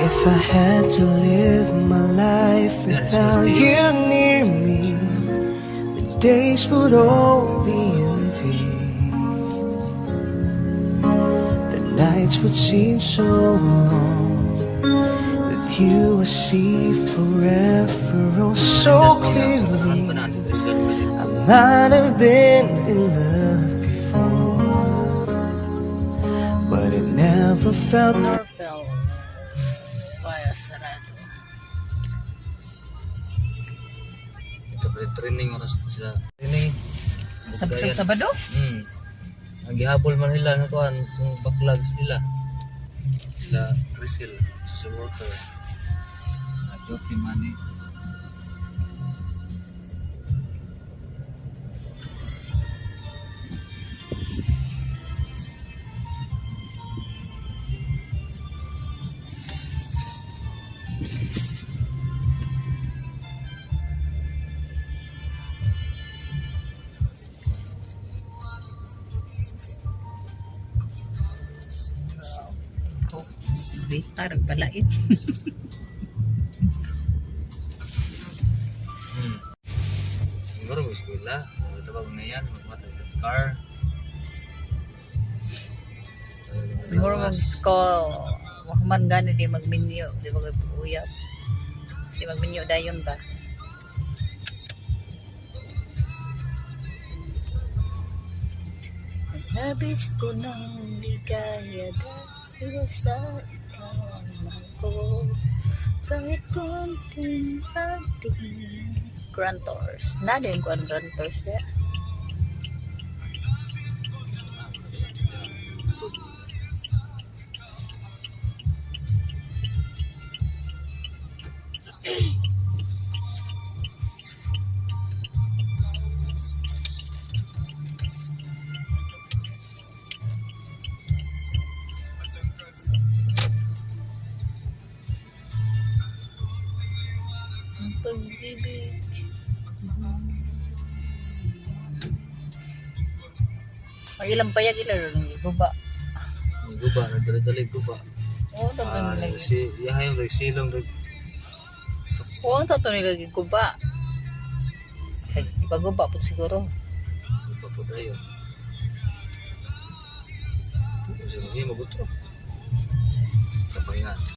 If I had to live my life without you near me, the days would all be empty. The nights would seem so long. With you I see forever oh so clearly. I might have been in love before, but it never felt Norfel. Vaya sarado. Training oras sila. Training. Sa Sabado? Nagihabol man nila sa kuan kung backlogs nila. Sila Brazil sa worker. Duty money. Bitar balait. Siguro may eskwela. Tabag na yan. Magmata sa car. Siguro mag-school. Wakaman gani di magminyo. Di mag-uyap. Di magminyo dayon ba? Nabis ko ng ligaya dahil sa ikaw ko. Kahit konting ating grantors. Nada yung grantors ya. Pag-ibig. Ang ilang payag ilan rin guba. Guba. Nagdali-dali guba. Oo, tato nila. Yahay yung nagsilong. Oo, tato nila guba. Ipaguba po siguro. Guba po tayo. Hindi mo butro. Sa pangan.